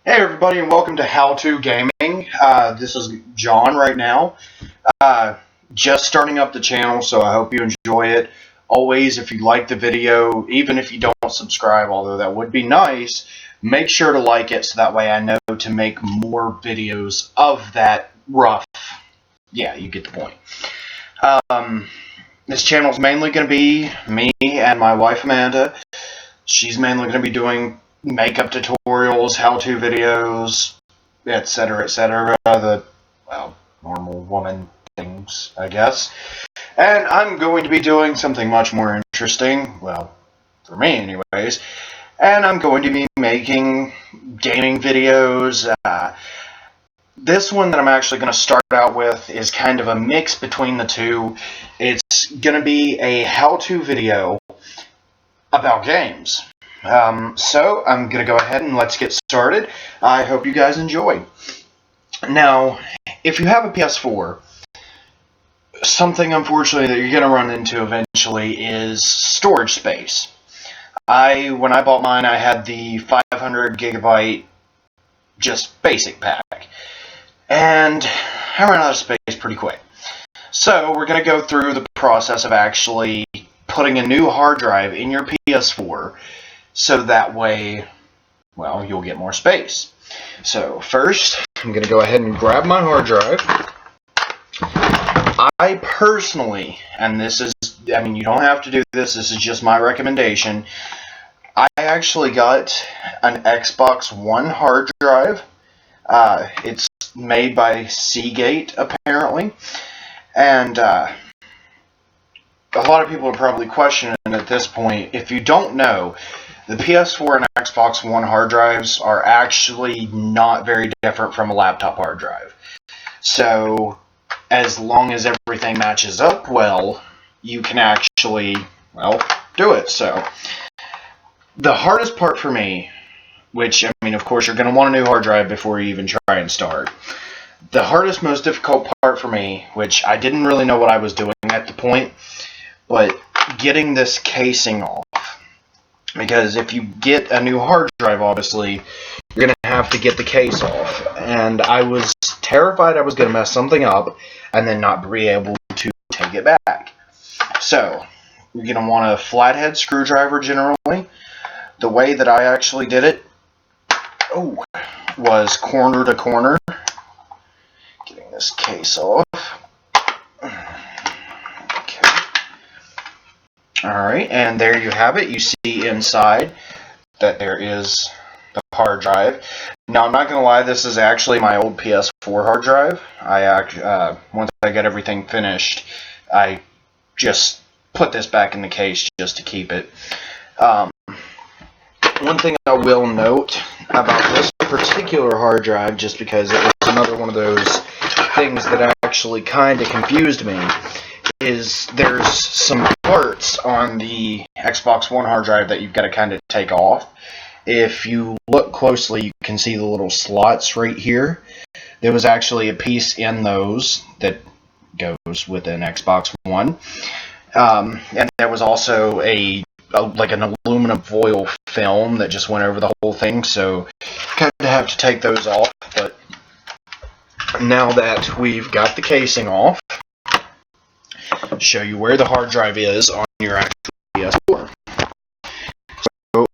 Hey everybody, and welcome to How To Gaming. This is John right now. Just starting up the channel, so I hope you enjoy it. Always, if you like the video, even if you don't subscribe, although that would be nice, make sure to like it so that way I know to make more videos of that rough. Yeah, you get the point. This channel is mainly going to be me and my wife Amanda. She's mainly going to be doing makeup tutorials, how-to videos, etc., the, normal woman things, I guess. And I'm going to be doing something much more interesting, well, for me anyways, and I'm going to be making gaming videos. This one that I'm actually going to start out with is kind of a mix between the two. It's going to be a how-to video about games. So I'm going to go ahead and let's get started. I hope you guys enjoy. Now, if you have a PS4, something unfortunately that you're going to run into eventually is storage space. When I bought mine, I had the 500 gigabyte just basic pack, and I ran out of space pretty quick. So we're going to go through the process of actually putting a new hard drive in your PS4, so that way, well, you'll get more space. So first, I'm going to go ahead and grab my hard drive. I personally, and this is, I mean, you don't have to do this, this is just my recommendation. I actually got an Xbox One hard drive. It's made by Seagate, apparently. And a lot of people are probably questioning at this point. If you don't know, the PS4 and Xbox One hard drives are actually not very different from a laptop hard drive. So, as long as everything matches up well, you can actually, well, do it. So, the hardest part for me, which, I mean, of course, you're going to want a new hard drive before you even try and start. The hardest, most difficult part for me, which I didn't really know what I was doing at the point, but getting this casing off. Because if you get a new hard drive, obviously, you're going to have to get the case off. And I was terrified I was going to mess something up and then not be able to take it back. So, you're going to want a flathead screwdriver generally. The way that I actually did it was corner to corner. Getting this case off. Alright, and there you have it. You see inside that there is the hard drive. Now, I'm not going to lie, this is actually my old PS4 hard drive. Once I got everything finished, I just put this back in the case just to keep it. One thing I will note about this particular hard drive, just because it was another one of those things that actually kind of confused me, is there's some parts on the Xbox One hard drive that you've got to kind of take off. If you look closely, you can see the little slots right here. There was actually a piece in those that goes with an Xbox One. And there was also like an aluminum foil film that just went over the whole thing, so kind of have to take those off. But now that we've got the casing off, show you where the hard drive is on your actual PS4. So,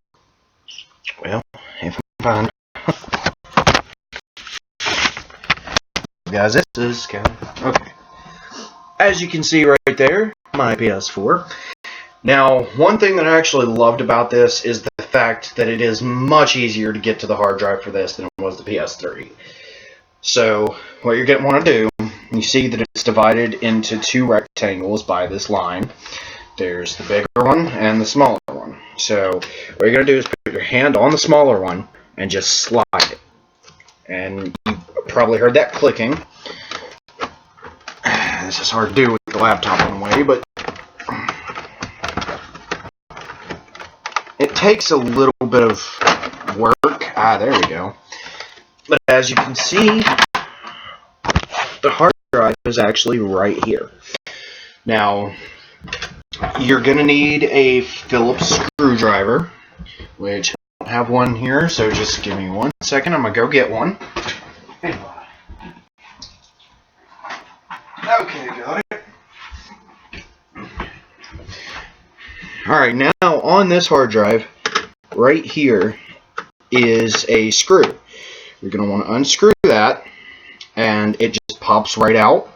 well, if I find guys, this is kind of okay. As you can see right there, my PS4. Now, one thing that I actually loved about this is the fact that it is much easier to get to the hard drive for this than it was the PS3. So, what you're going to want to do, you see that it's divided into two rectangles by this line. There's the bigger one and the smaller one. So, what you're going to do is put your hand on the smaller one and just slide it. And you probably heard that clicking. This is hard to do with the laptop on the way, but it takes a little bit of work. There we go. But as you can see, the hard drive is actually right here. Now, you're going to need a Phillips screwdriver, which I don't have one here, so just give me 1 second. I'm going to go get one. Okay, got it. Alright, now on this hard drive, right here is a screw. You're going to want to unscrew that, and it just pops right out.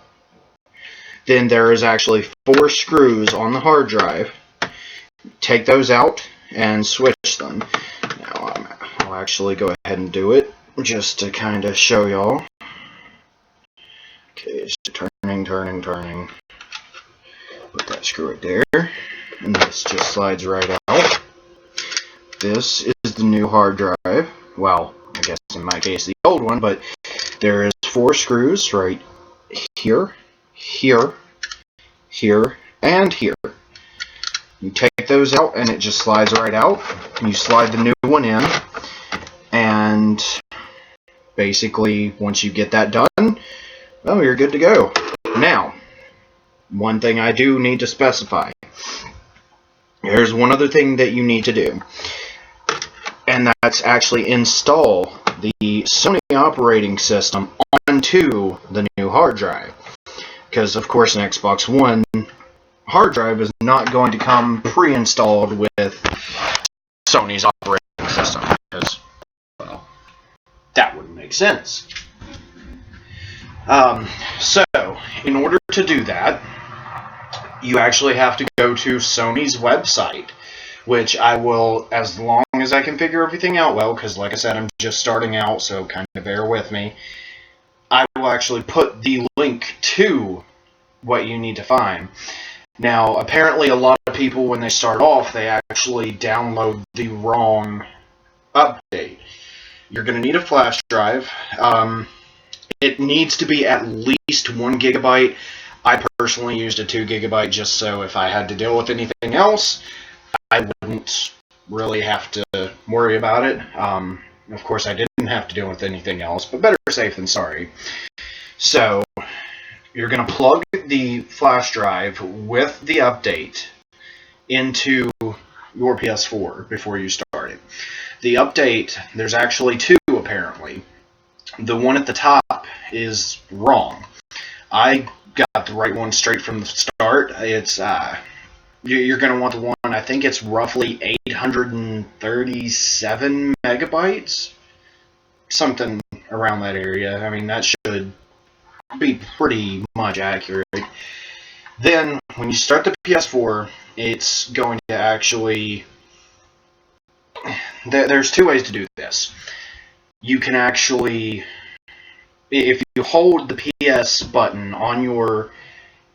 Then there is actually 4 screws on the hard drive. Take those out and switch them. Now I'll actually go ahead and do it just to kind of show y'all. Okay, it's turning. Put that screw right there, and this just slides right out. This is the new hard drive. Well, I guess in my case the old one, but there is 4 screws right here, here, and here. You take those out and it just slides right out. You slide the new one in, and basically once you get that done, well, you're good to go. Now, one thing I do need to specify. There's one other thing that you need to do, and that's actually install the Sony operating system onto the new hard drive. Because, of course, an Xbox One hard drive is not going to come pre-installed with Sony's operating system. Because, well, that wouldn't make sense. So, in order to do that, you actually have to go to Sony's website, which I will, as long as I can figure everything out well, because like I said, I'm just starting out, so kind of bear with me. I will actually put the link to what you need to find. Now, apparently a lot of people, when they start off, they actually download the wrong update. You're going to need a flash drive. It needs to be at least 1 gigabyte. I personally used a 2 gigabyte just so if I had to deal with anything else, I wouldn't really have to worry about it. Of course, I didn't have to deal with anything else, but better safe than sorry. So, you're going to plug the flash drive with the update into your PS4 before you start it. The update, there's actually 2 apparently. The one at the top is wrong. I got the right one straight from the start. It's you're going to want the one, I think it's roughly 837 megabytes, something around that area. I mean, that should be pretty much accurate. Then, when you start the PS4, it's going to actually... There's 2 ways to do this. You can actually... If you hold the PS button on your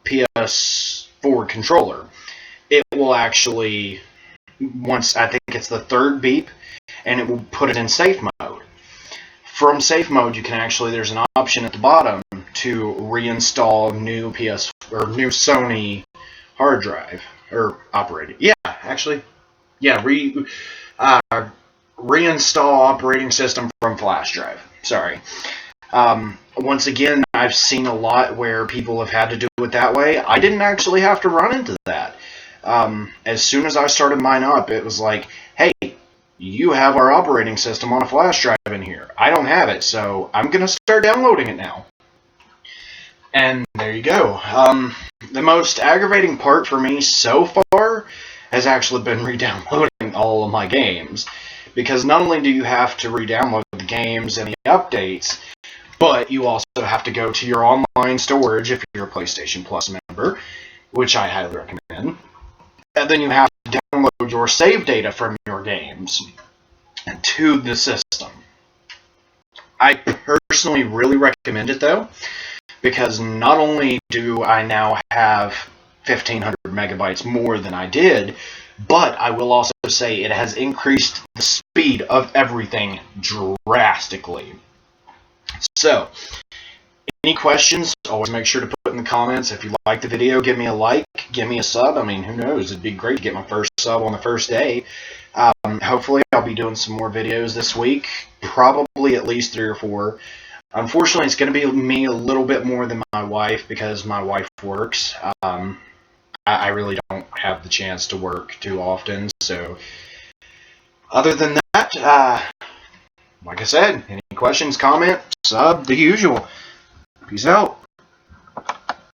PS4 controller, it will actually... Once, I think it's the 3rd beep, and it will put it in safe mode. From safe mode, you can actually... There's an option at the bottom to reinstall new new Sony hard drive or operating. Yeah, actually, yeah, reinstall operating system from flash drive. Sorry. Once again, I've seen a lot where people have had to do it that way. I didn't actually have to run into that. As soon as I started mine up, it was like, hey, you have our operating system on a flash drive in here. I don't have it, so I'm going to start downloading it now. And there you go. The most aggravating part for me so far has actually been re-downloading all of my games. Because not only do you have to re-download the games and the updates, but you also have to go to your online storage if you're a PlayStation Plus member, which I highly recommend. And then you have to download your save data from your games to the system. I personally really recommend it though, because not only do I now have 1,500 megabytes more than I did, but I will also say it has increased the speed of everything drastically. So, any questions, always make sure to put in the comments. If you like the video, give me a like, give me a sub. I mean, who knows, it'd be great to get my first sub on the first day. Hopefully, I'll be doing some more videos this week, probably at least 3 or 4. Unfortunately, it's going to be me a little bit more than my wife because my wife works. I really don't have the chance to work too often, so Other than that, like I said, any questions, comments, sub, the usual. Peace out.